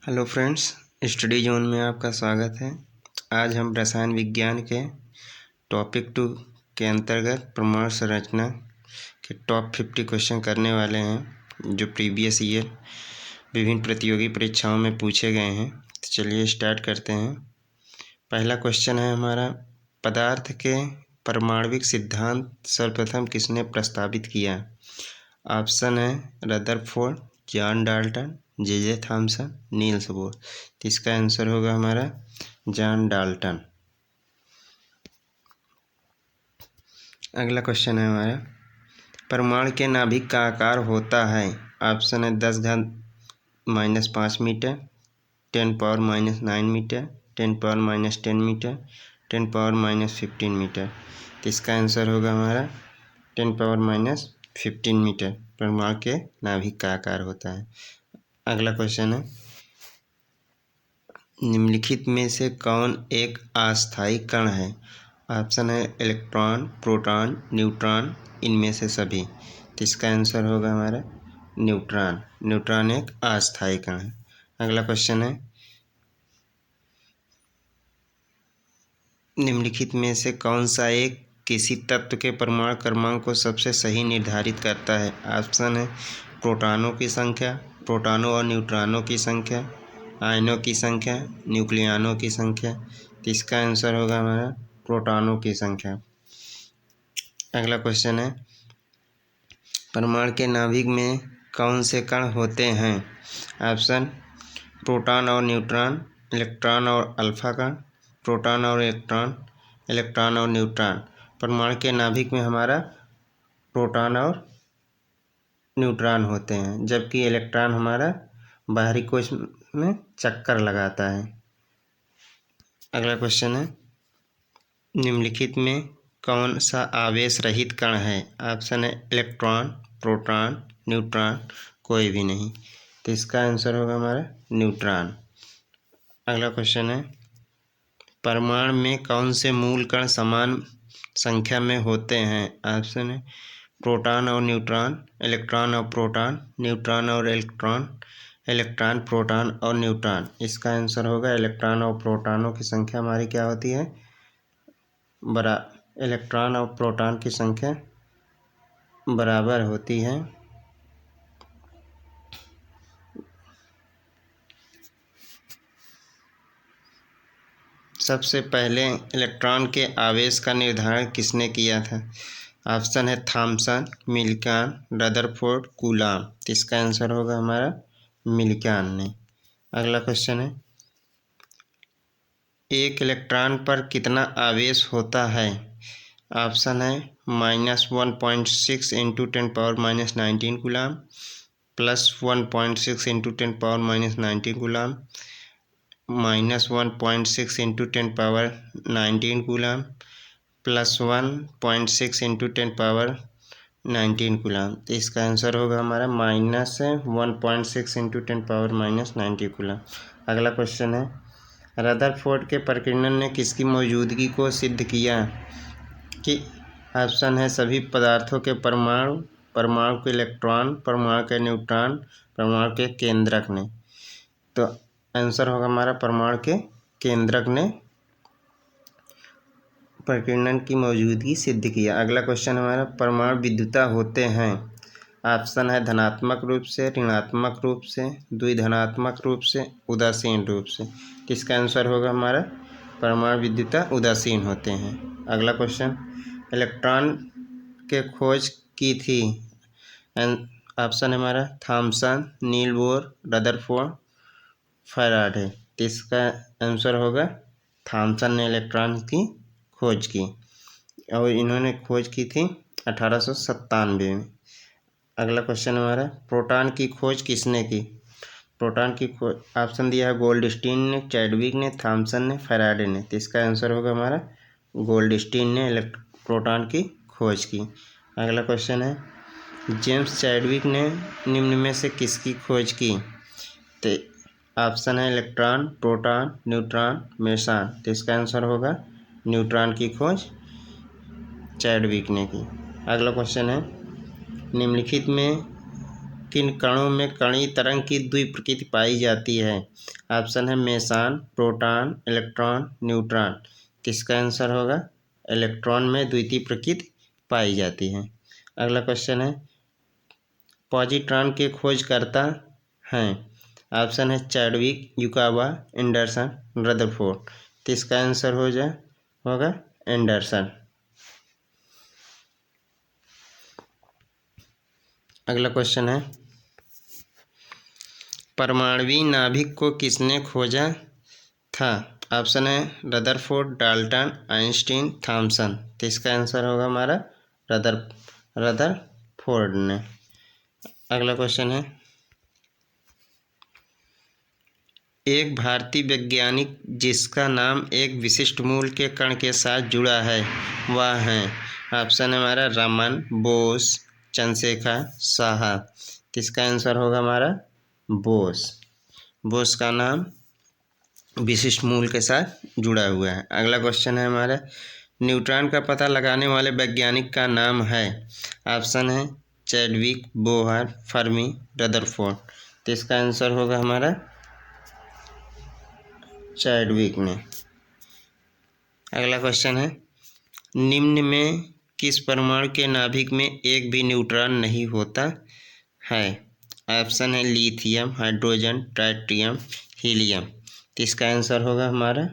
Hello friends, study zone में आपका स्वागत है। आज हम रसायन विज्ञान के टॉपिक 2 के अंतर्गत परमाणु संरचना के टॉप 50 क्वेश्चन करने वाले हैं जो प्रीवियस ईयर विभिन्न प्रतियोगी परीक्षाओं में पूछे गए हैं। तो चलिए स्टार्ट करते हैं। पहला क्वेश्चन है हमारा, पदार्थ के परमाणविक सिद्धांत सर्वप्रथम किसने प्रस्तावित किया? ऑप्शन है Rutherford, John Dalton, J Thomson, Niels Bohr. तो इसका आंसर होगा हमारा जॉन डाल्टन। अगला क्वेश्चन है हमारा, परमाणु के नाभिक का आकार होता है? ऑप्शन है 10⁻⁻5 मीटर, 10⁻⁻9 मीटर, 10⁻⁻10 मीटर, 10⁻⁻15 मीटर। तो इसका आंसर होगा हमारा 10⁻⁻15 मीटर परमाणु के नाभिक का आकार होता है। अगला क्वेश्चन है, निम्नलिखित में से कौन एक अस्थायी कण है? ऑप्शन है इलेक्ट्रॉन, प्रोटॉन, न्यूट्रॉन, इनमें से सभी। तो इसका आंसर होगा हमारा न्यूट्रॉन। न्यूट्रॉन एक अस्थायी कण है। अगला क्वेश्चन है, निम्नलिखित में से कौन सा एक किसी तत्व के परमाणु क्रमांक को सबसे सही निर्धारित करता है? ऑप्शन है प्रोटॉनों की संख्या, प्रोटॉनों और न्यूट्रॉनों की संख्या, आयनों की संख्या, न्यूक्लियनों की संख्या। तो इसका आंसर होगा हमारा प्रोटॉनों की संख्या। अगला क्वेश्चन है, परमाणु के नाभिक में कौन से कण होते हैं? ऑप्शन प्रोटॉन और न्यूट्रॉन, इलेक्ट्रॉन और अल्फा कण, प्रोटॉन और इलेक्ट्रॉन, इलेक्ट्रॉन और न्यूट्रॉन। परमाणु के नाभिक में हमारा प्रोटॉन और न्यूट्रॉन होते हैं, जबकि इलेक्ट्रॉन हमारा बाहरी कोश में चक्कर लगाता है। अगला क्वेश्चन है, निम्नलिखित में कौन सा आवेश रहित कण है? ऑप्शन है इलेक्ट्रॉन, प्रोटॉन, न्यूट्रॉन, कोई भी नहीं। तो इसका आंसर होगा हमारा न्यूट्रॉन। अगला क्वेश्चन है, परमाणु में कौन से मूल कण समान संख्या में होते हैं? ऑप्शन है प्रोटॉन और न्यूट्रॉन, इलेक्ट्रॉन और प्रोटॉन, न्यूट्रॉन और इलेक्ट्रॉन, इलेक्ट्रॉन, प्रोटॉन और न्यूट्रॉन। इसका आंसर होगा इलेक्ट्रॉन और प्रोटॉनों की संख्या हमारी क्या होती है? इलेक्ट्रॉन और प्रोटॉन की संख्या बराबर होती है। सबसे पहले इलेक्ट्रॉन के आवेश का निर्धारण किसने किया था? ऑप्शन है थॉमसन, मिल्कियन, रदरफोर्ड, कूलॉम। इसका आंसर होगा हमारा मिल्कियन ने। अगला क्वेश्चन है, एक इलेक्ट्रॉन पर कितना आवेश होता है? ऑप्शन है -1.6 into 10⁻⁻19 Coulomb, +1.6 into 10⁻⁻19 Coulomb, -1.6 into 10⁻19 Coulomb, +1.6 into 10⁻19 Coulomb. तो इसका आंसर होगा हमारा -1.6 इंटू 10⁻⁻19 कूलॉम। अगला क्वेश्चन है, रदरफोर्ड के प्रकीर्णन ने किसकी मौजूदगी को सिद्ध किया? कि ऑप्शन है सभी पदार्थों के परमाणु, परमाणु के इलेक्ट्रॉन, परमाणु के न्यूट्रॉन, परमाणु के केंद्रक ने। तो आंसर होगा हमारा परमाणु के केंद्रक ने प्रकीर्णन की मौजूदगी सिद्ध किया। अगला क्वेश्चन हमारा, परमाणु विद्युता होते हैं? ऑप्शन है धनात्मक रूप से, ऋणात्मक रूप से, द्विधनात्मक रूप से, उदासीन रूप से। इसका आंसर होगा हमारा परमाणु विद्युता उदासीन होते हैं। अगला क्वेश्चन, इलेक्ट्रॉन के खोज की थी? ऑप्शन है हमारा Thomson, Niels Bohr, Rutherford, Faraday. इसका आंसर होगा थॉमसन ने इलेक्ट्रॉन की खोज की और इन्होंने खोज की थी 1897 में। अगला क्वेश्चन हमारा, प्रोटॉन की खोज किसने की? प्रोटॉन की खोज ऑप्शन दिया है गोल्डस्टीन ने, चैडविक ने, थॉमसन ने, फैराडे ने। तो इसका आंसर होगा हमारा गोल्डस्टीन ने प्रोटॉन की खोज की। अगला क्वेश्चन है, जेम्स चैडविक ने निम्न में से किसकी खोज की? तो ऑप्शन है इलेक्ट्रॉन, प्रोटॉन, न्यूट्रॉन, मेसन। तो इसका आंसर होगा न्यूट्रॉन की खोज चैडविक ने की। अगला क्वेश्चन है, निम्नलिखित में किन कणों में कणीय तरंग की द्विप्रकृति पाई जाती है? ऑप्शन है मेसान, प्रोटॉन, इलेक्ट्रॉन, न्यूट्रॉन। किसका आंसर होगा? इलेक्ट्रॉन में द्वितीय प्रकृति पाई जाती है। अगला क्वेश्चन है पॉजिट्रॉन के खोजकर्ता हैं? ऑप्शन है चैडविक, युकावा, एंडरसन, रदरफोर्ड। तो इसका आंसर होगा एंडरसन। अगला क्वेश्चन है परमाणुवीय नाभिक को किसने खोजा था? ऑप्शन है रदरफोर्ड, डाल्टन, आइंस्टीन, थॉमसन। तो इसका आंसर होगा हमारा रदरफोर्ड ने। अगला क्वेश्चन है एक भारतीय वैज्ञानिक जिसका नाम एक विशिष्ट मूल के कण के साथ जुड़ा है वह है? ऑप्शन है हमारा रमन, बोस, चंद्रशेखर, साहा। किसका आंसर होगा हमारा? बोस। बोस का नाम विशिष्ट मूल के साथ जुड़ा हुआ है। अगला क्वेश्चन है हमारा न्यूट्रॉन का पता लगाने वाले वैज्ञानिक का नाम है? ऑप्शन है चैडविक, बोहर, फर्मी, रदरफोर्ड। तो इसका आंसर होगा हमारा चैडविक ने। अगला क्वेश्चन है निम्न में किस परमाणु के नाभिक में एक भी न्यूट्रॉन नहीं होता है? ऑप्शन है लिथियम, हाइड्रोजन, ट्राइटियम, हीलियम। तो इसका आंसर होगा हमारा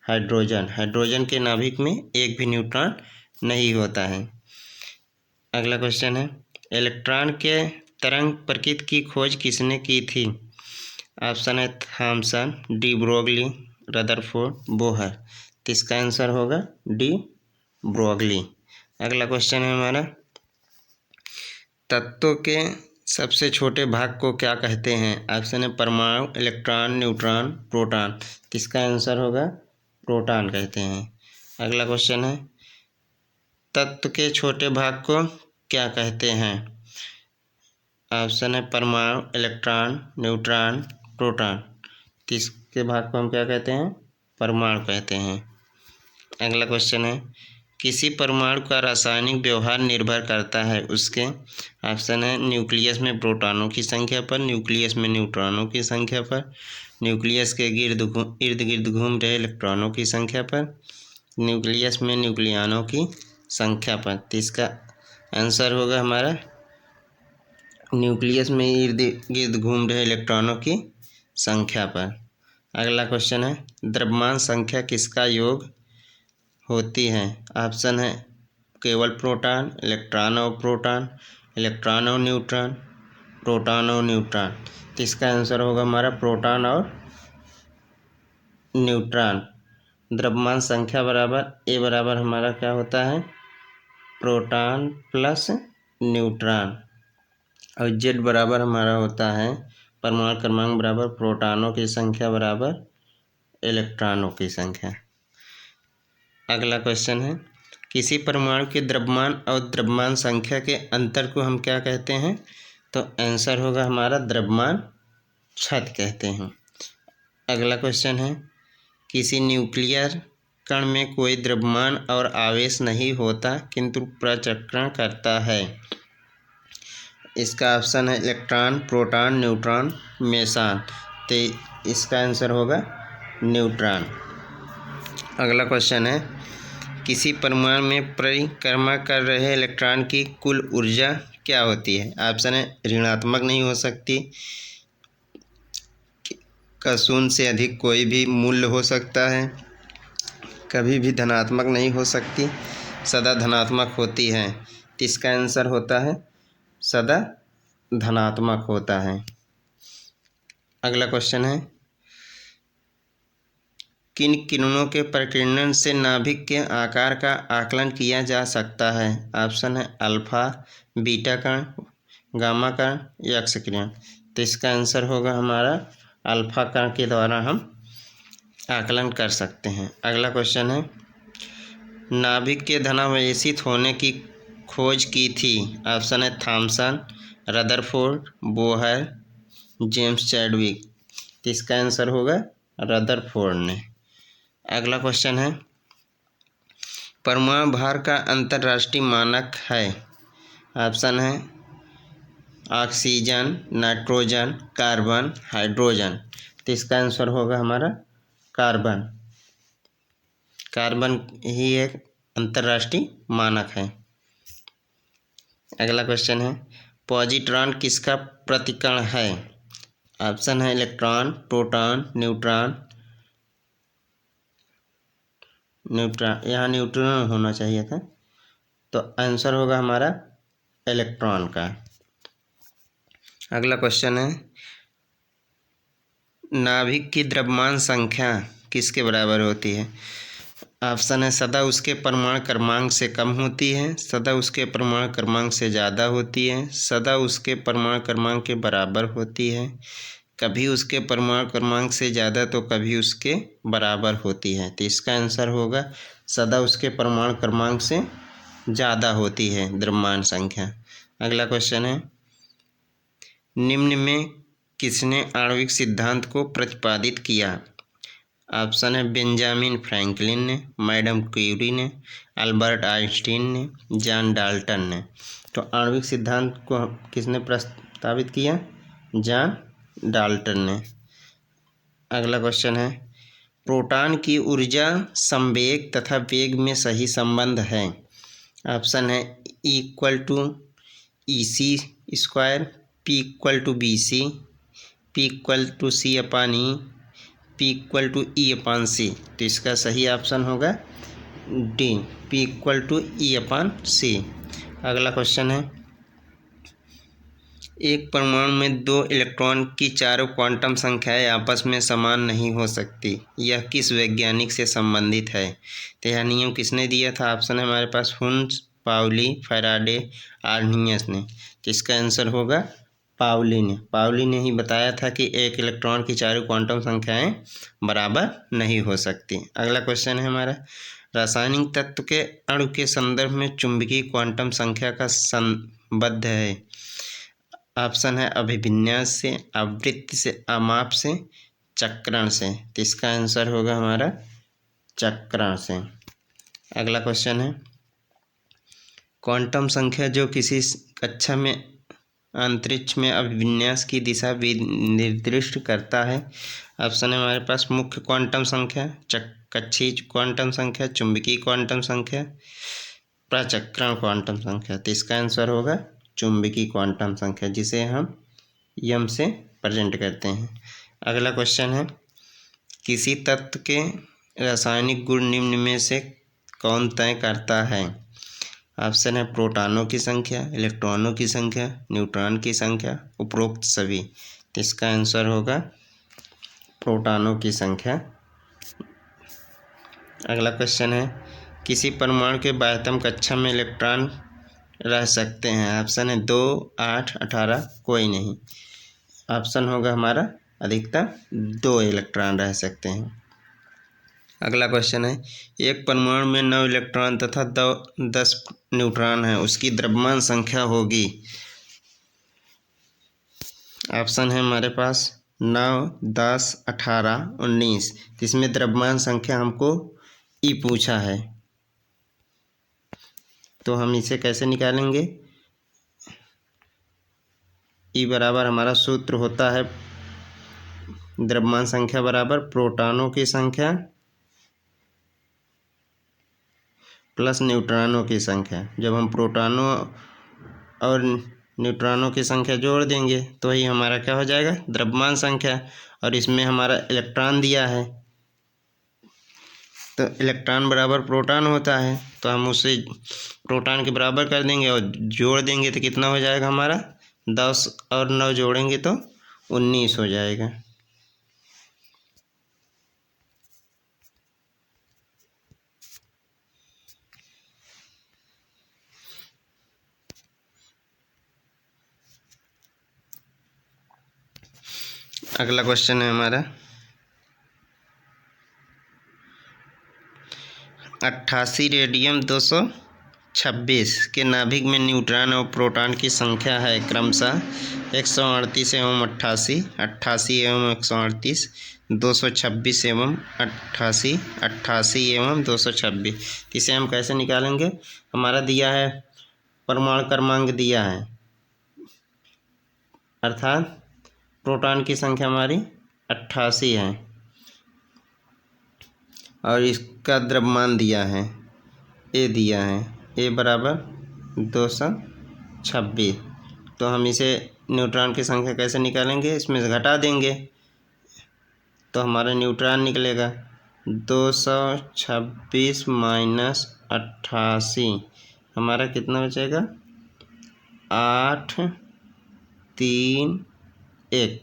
हाइड्रोजन। हाइड्रोजन के नाभिक में एक भी न्यूट्रॉन नहीं होता है। अगला क्वेश्चन है इलेक्ट्रॉन के तरंग प्रकृति की खोज किसने की थी? ऑप्शन है Thomson, de Broglie, Rutherford, Bohr. तो इसका आंसर होगा डी ब्रोगली। अगला क्वेश्चन है हमारा तत्वों के सबसे छोटे भाग को क्या कहते हैं? ऑप्शन है परमाणु, इलेक्ट्रॉन, न्यूट्रॉन, प्रोटॉन। किसका आंसर होगा? प्रोटॉन कहते हैं। अगला क्वेश्चन है तत्व के छोटे भाग को क्या कहते हैं? ऑप्शन है परमाणु, इलेक्ट्रॉन, न्यूट्रॉन, प्रोटॉन। किसके भाग को हम क्या कहते हैं? परमाणु कहते हैं। अगला क्वेश्चन है किसी परमाणु का रासायनिक व्यवहार निर्भर करता है उसके? ऑप्शन है न्यूक्लियस में प्रोटॉनों की संख्या पर, न्यूक्लियस में न्यूट्रॉनों की संख्या पर, न्यूक्लियस के इर्द गिर्द घूम रहे इलेक्ट्रॉनों की संख्या पर, न्यूक्लियस में न्यूक्लियनों की संख्या पर। तो इसका आंसर होगा हमारा न्यूक्लियस में इर्द गिर्द घूम रहे इलेक्ट्रॉनों की संख्या पर। अगला क्वेश्चन है द्रव्यमान संख्या किसका योग होती है? ऑप्शन है केवल प्रोटॉन, इलेक्ट्रॉन और प्रोटॉन, इलेक्ट्रॉन और न्यूट्रॉन, प्रोटॉन और न्यूट्रॉन। तो इसका आंसर होगा हमारा प्रोटॉन और न्यूट्रॉन। द्रव्यमान संख्या बराबर ए बराबर हमारा क्या होता है? Proton plus neutron. और जेड बराबर हमारा होता है परमाणु क्रमांक बराबर प्रोटॉनों की संख्या बराबर इलेक्ट्रॉनों की संख्या। अगला क्वेश्चन है किसी परमाणु के द्रव्यमान और द्रव्यमान संख्या के अंतर को हम क्या कहते हैं? तो आंसर होगा हमारा द्रव्यमान छद कहते हैं। अगला क्वेश्चन है किसी न्यूक्लियर कण में कोई द्रव्यमान और आवेश नहीं होता किंतु प्रचक्रण करता है। इसका ऑप्शन है इलेक्ट्रॉन, प्रोटॉन, न्यूट्रॉन, मेसान। तो इसका आंसर होगा न्यूट्रॉन। अगला क्वेश्चन है किसी परमाणु में परिक्रमा कर रहे इलेक्ट्रॉन की कुल ऊर्जा क्या होती है? ऑप्शन है ऋणात्मक नहीं हो सकती, का शून्य से अधिक कोई भी मूल्य हो सकता है, कभी भी धनात्मक नहीं हो सकती, सदा धनात्मक होती है। तो इसका आंसर होता है सदा धनात्मक होता है। अगला क्वेश्चन है किन किरणों के प्रकीर्णन से नाभिक के आकार का आकलन किया जा सकता है? ऑप्शन है अल्फा, बीटा कण, गामा कण, एक्स किरण। तो इसका आंसर होगा हमारा अल्फा कण के द्वारा हम आकलन कर सकते हैं। अगला क्वेश्चन है नाभिक के धनावेशित होने की खोज की थी? ऑप्शन है Thomson, Rutherford, Bohr, James Chadwick. तो इसका आंसर होगा रदरफोर्ड ने। अगला क्वेश्चन है परमाणु भार का अंतर्राष्ट्रीय मानक है? ऑप्शन है ऑक्सीजन, नाइट्रोजन, कार्बन, हाइड्रोजन। तो इसका आंसर होगा हमारा कार्बन। कार्बन ही एक अंतर्राष्ट्रीय मानक है। अगला क्वेश्चन है, पॉजिट्रॉन किसका प्रतिकण है? ऑप्शन है इलेक्ट्रॉन, प्रोटॉन, न्यूट्रॉन। यहाँ न्यूट्रॉन होना चाहिए था, तो आंसर होगा हमारा इलेक्ट्रॉन का। अगला क्वेश्चन है, नाभिक की द्रव्यमान संख्या किसके बराबर होती है? ऑप्शन है सदा उसके परमाणु क्रमांक से कम होती है, सदा उसके परमाणु क्रमांक से ज़्यादा होती है, सदा उसके परमाणु क्रमांक के बराबर होती है, कभी उसके परमाणु क्रमांक से ज़्यादा तो कभी उसके बराबर होती है। तो इसका आंसर होगा सदा उसके परमाणु क्रमांक से ज़्यादा होती है द्रव्यमान संख्या। अगला क्वेश्चन है, निम्न में किसने आणविक सिद्धांत को प्रतिपादित किया? ऑप्शन है बेंजामिन फ्रैंकलिन ने, मैडम क्यूरी ने, अल्बर्ट आइंस्टीन ने, जॉन डाल्टन ने। तो आणविक सिद्धांत को किसने प्रस्तावित किया? जॉन डाल्टन ने। अगला क्वेश्चन है, प्रोटॉन की ऊर्जा संवेग तथा वेग में सही संबंध है? ऑप्शन है E=EC², P=BC, P=C/E, P=E/C। तो इसका सही ऑप्शन होगा डी, P=E/C। अगला क्वेश्चन है, एक परमाणु में 2 इलेक्ट्रॉन की चारों क्वांटम संख्याएं आपस में समान नहीं हो सकती, यह किस वैज्ञानिक से संबंधित है? तो यह नियम किसने दिया था? ऑप्शन है हमारे पास हुन्स, पाउली, फैराडे, आर्नियस ने। तो इसका आंसर होगा पाउली ने। पाउली ने ही बताया था कि एक इलेक्ट्रॉन की चारों क्वांटम संख्याएं बराबर नहीं हो सकती। अगला क्वेश्चन है हमारा, रासायनिक तत्व के अणु के संदर्भ में चुंबकीय क्वांटम संख्या का संबंध है? ऑप्शन है अभिविन्यास से, आवृत्ति से, अमाप से, चक्रण से। तो इसका आंसर होगा हमारा चक्रण से। अगला क्वेश्चन है, क्वांटम संख्या जो किसी कक्षा में अंतरिक्ष में अभिविन्यास की दिशा निर्दिष्ट करता है? ऑप्शन है हमारे पास मुख्य क्वांटम संख्या, कक्षीय क्वांटम संख्या, चुंबकीय क्वांटम संख्या, प्रचक्रण क्वांटम संख्या। तो इसका आंसर होगा चुंबकीय क्वांटम संख्या, जिसे हम यम से प्रेजेंट करते हैं। अगला क्वेश्चन है, किसी तत्व के रासायनिक गुण निम्न में से कौन तय करता है? ऑप्शन है प्रोटॉनों की संख्या, इलेक्ट्रॉनों की संख्या, न्यूट्रॉन की संख्या, उपरोक्त सभी। तो इसका आंसर होगा प्रोटॉनों की संख्या। अगला क्वेश्चन है, किसी परमाणु के बाह्यतम कक्षा में इलेक्ट्रॉन रह सकते हैं? ऑप्शन है 2, 8, 18, कोई नहीं। ऑप्शन होगा हमारा अधिकतम 2 इलेक्ट्रॉन रह सकते हैं। अगला क्वेश्चन है, एक परमाणु में 9 इलेक्ट्रॉन तथा 10 न्यूट्रॉन है, उसकी द्रव्यमान संख्या होगी? ऑप्शन है हमारे पास 9, 10, 18, 19। इसमें द्रव्यमान संख्या हमको ई पूछा है, तो हम इसे कैसे निकालेंगे? ई बराबर हमारा सूत्र होता है द्रव्यमान संख्या बराबर प्रोटॉनों की संख्या प्लस न्यूट्रॉनों की संख्या। जब हम प्रोटॉनों और न्यूट्रॉनों की संख्या जोड़ देंगे तो ही हमारा क्या हो जाएगा? द्रव्यमान संख्या। और इसमें हमारा इलेक्ट्रॉन दिया है, तो इलेक्ट्रॉन बराबर प्रोटॉन होता है, तो हम उसे प्रोटॉन के बराबर कर देंगे और जोड़ देंगे तो कितना हो जाएगा हमारा? 10 और 9 जोड़ेंगे तो 19 हो जाएगा। अगला क्वेश्चन है हमारा, 88 रेडियम 226 के नाभिक में न्यूट्रॉन और प्रोटॉन की संख्या है क्रमशः 138 एवं 88, 88 एवं 138, 226 एवं 88, 88 एवं 226। इसे हम कैसे निकालेंगे? हमारा दिया है परमाणु क्रमांक दिया है अर्थात प्रोटॉन की संख्या हमारी 88 है और इसका द्रव्यमान दिया है ए दिया है, ए बराबर 226। तो हम इसे न्यूट्रॉन की संख्या कैसे निकालेंगे, इसमें से घटा देंगे तो हमारा न्यूट्रॉन निकलेगा 226 माइनस 88 हमारा कितना बचेगा 8 3 1।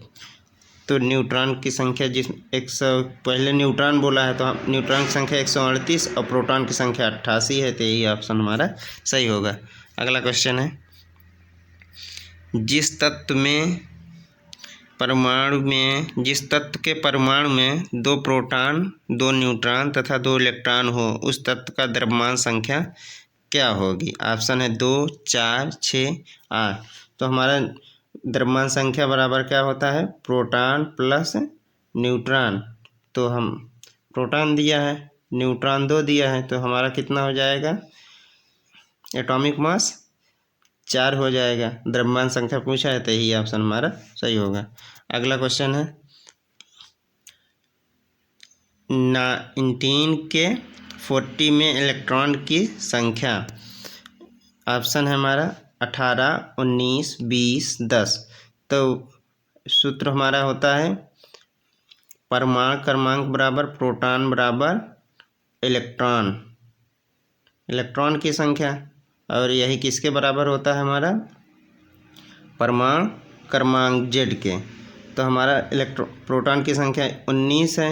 तो न्यूट्रॉन की संख्या जिस 100 पहले न्यूट्रॉन बोला है तो हम न्यूट्रॉन की संख्या 138 और प्रोटॉन की संख्या 88 है, तो यही ऑप्शन हमारा सही होगा। अगला क्वेश्चन है, जिस तत्व के परमाणु में 2 प्रोटॉन 2 न्यूट्रॉन तथा 2 इलेक्ट्रॉन हो उस तत्व का द्रव्यमान संख्या क्या होगी। ऑप्शन है 2 4 6 8। तो हमारा द्रव्यमान संख्या बराबर क्या होता है प्रोटॉन प्लस न्यूट्रॉन। तो हम प्रोटॉन दिया है, न्यूट्रॉन 2 दिया है, तो हमारा कितना हो जाएगा एटॉमिक मास 4 हो जाएगा। द्रव्यमान संख्या पूछा है तो यही ऑप्शन हमारा सही होगा। अगला क्वेश्चन है 19 के 40 में इलेक्ट्रॉन की संख्या। ऑप्शन है हमारा 18 19 20 10। तो सूत्र हमारा होता है परमाणु क्रमांक बराबर प्रोटॉन बराबर इलेक्ट्रॉन की संख्या, और यही किसके बराबर होता है हमारा परमाणु क्रमांक जेड के। तो हमारा प्रोटॉन की संख्या 19 है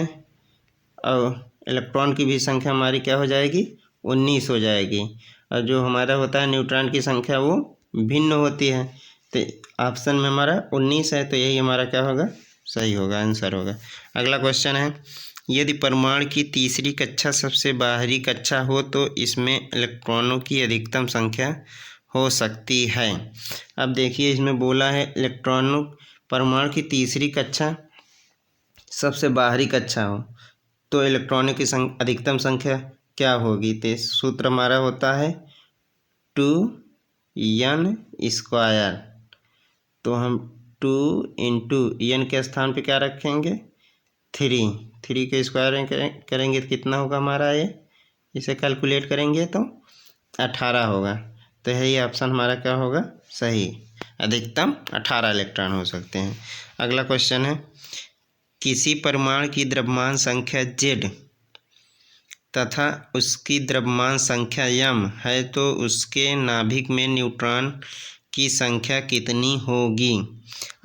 और इलेक्ट्रॉन की भी संख्या हमारी क्या हो जाएगी 19 हो जाएगी, और जो हमारा होता है न्यूट्रॉन की संख्या वो भिन्न होती है। तो ऑप्शन में हमारा 19 है, तो यही हमारा क्या होगा सही होगा, आंसर होगा। अगला क्वेश्चन है, यदि परमाणु की तीसरी कक्षा सबसे बाहरी कक्षा हो तो इसमें इलेक्ट्रॉनों की अधिकतम संख्या हो सकती है। अब देखिए इसमें बोला है इलेक्ट्रॉनों परमाणु की तीसरी कक्षा सबसे बाहरी कक्षा हो तो इलेक्ट्रॉनों की अधिकतम संख्या क्या होगी। तो सूत्र हमारा होता है 2n²। तो हम 2 इंटू n के स्थान पे क्या रखेंगे 3 के स्क्वायर करेंगे तो कितना होगा हमारा ये, इसे कैलकुलेट करेंगे तो 18 होगा। तो यही ऑप्शन हमारा क्या होगा सही, अधिकतम 18 इलेक्ट्रॉन हो सकते हैं। अगला क्वेश्चन है, किसी परमाणु की द्रव्यमान संख्या z तथा उसकी द्रव्यमान संख्या m है तो उसके नाभिक में न्यूट्रॉन की संख्या कितनी होगी।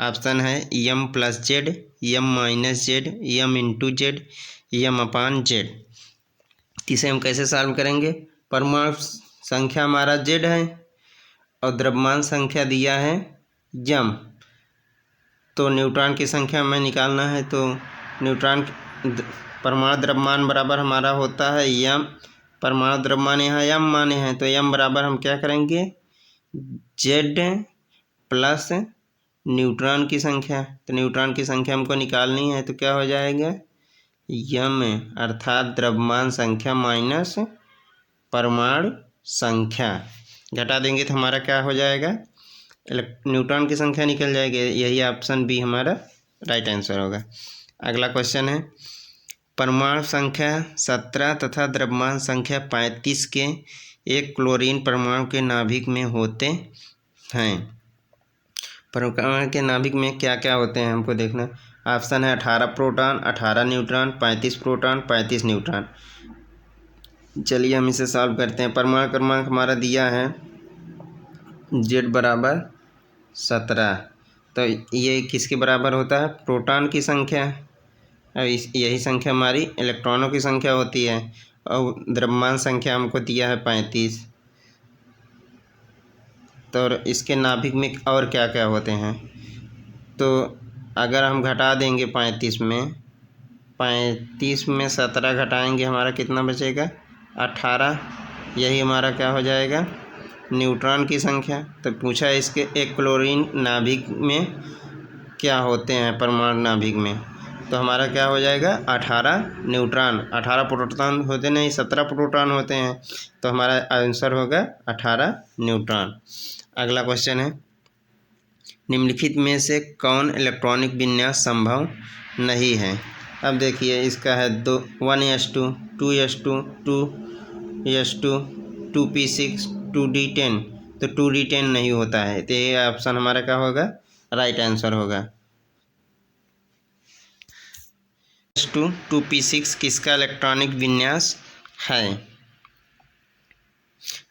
ऑप्शन है m plus Z, m minus Z, m into Z, m upon Z. इसे हम कैसे सॉल्व करेंगे, परमाणु संख्या हमारा z है और द्रव्यमान संख्या दिया है m, तो न्यूट्रॉन की संख्या हमें निकालना है। तो न्यूट्रॉन परमाणु द्रव्यमान बराबर हमारा होता है m, परमाणु द्रव्यमान यहाँ m माने हैं तो m बराबर हम क्या करेंगे z प्लस न्यूट्रॉन की संख्या। तो न्यूट्रॉन की संख्या हमको निकालनी है तो क्या हो जाएगा m, अर्थात द्रव्यमान संख्या माइनस परमाणु संख्या, घटा देंगे तो हमारा क्या हो जाएगा न्यूट्रॉन की संख्या निकल जाएगी। यही ऑप्शन बी हमारा राइट आंसर होगा। अगला क्वेश्चन है, परमाणु संख्या 17 तथा द्रव्यमान संख्या 35 के एक क्लोरीन परमाणु के नाभिक में होते हैं। परमाणु के नाभिक में क्या क्या होते हैं हमको देखना। ऑप्शन है 18 प्रोटॉन, 18 न्यूट्रॉन, 35 प्रोटॉन, 35 न्यूट्रॉन। चलिए हम इसे सॉल्व करते हैं। परमाणु क्रमांक हमारा दिया है z बराबर 17, तो ये किसके बराबर होता है प्रोटॉन की संख्या, और यही संख्या हमारी इलेक्ट्रॉनों की संख्या होती है, और द्रव्यमान संख्या हमको दिया है 35। तो इसके नाभिक में और क्या क्या होते हैं, तो अगर हम घटा देंगे 35 में 17 घटाएंगे हमारा कितना बचेगा 18, यही हमारा क्या हो जाएगा न्यूट्रॉन की संख्या। तो पूछा है इसके एक क्लोरीन नाभिक में क्या होते हैं परमाणु नाभिक में, तो हमारा क्या हो जाएगा 18 न्यूट्रॉन। 18 प्रोटॉन होते नहीं 17 प्रोटॉन होते हैं, तो हमारा आंसर होगा 18 न्यूट्रॉन। अगला क्वेश्चन है, निम्नलिखित में से कौन इलेक्ट्रॉनिक विन्यास संभव नहीं है। अब देखिए इसका है 1s2, 2s2, 2s2, 2p6, 2d10। तो 2d10 नहीं होता है, तो ये ऑप्शन हमारा क्या होगा, राइट आंसर होगा। 2p6 किसका इलेक्ट्रॉनिक विन्यास है।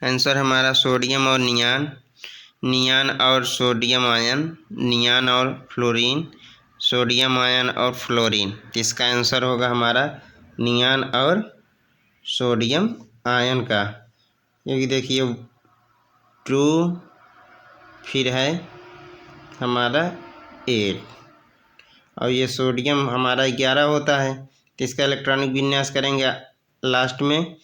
आंसर हमारा सोडियम और नियान, नियान और सोडियम आयन, नियान और फ्लोरीन, सोडियम आयन और फ्लोरीन। इसका आंसर होगा हमारा नियान और सोडियम आयन का। क्योंकि देखिए 2 फिर है हमारा 8 और ये सोडियम हमारा 11 होता है, तो इसका इलेक्ट्रॉनिक विन्यास करेंगे लास्ट में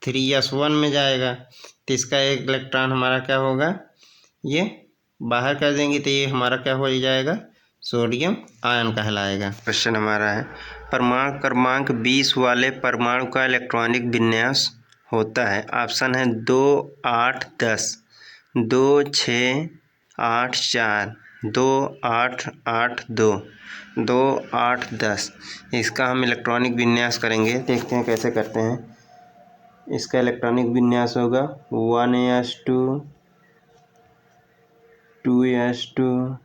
3s1 में जाएगा, तो इसका एक इलेक्ट्रॉन हमारा क्या होगा, ये बाहर कर देंगे तो ये हमारा क्या हो जाएगा, सोडियम आयन कहलाएगा। क्वेश्चन हमारा है परमाणु क्रमांक 20 वाले परमाणु का इलेक्ट्रॉनिक विन्यास होता है। ऑप्शन है 2, 8, 10, 2, 6, 8, 4, 2, 8, 8, 2, 2, 8, 10। इसका हम इलेक्ट्रॉनिक विन्यास करेंगे, देखते हैं कैसे करते हैं। इसका इलेक्ट्रॉनिक विन्यास होगा 1s2, 2s2,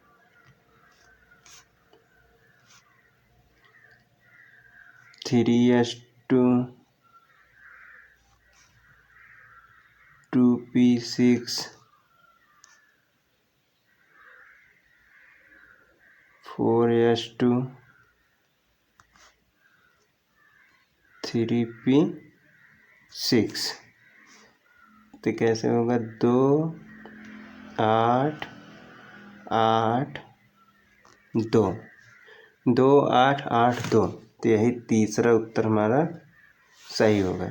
3s2, 2p6, 4s2, 3p6। तो कैसे होगा 2, 8, 8, 2, 2, 8, 8, 2। तो यही तीसरा उत्तर हमारा सही होगा।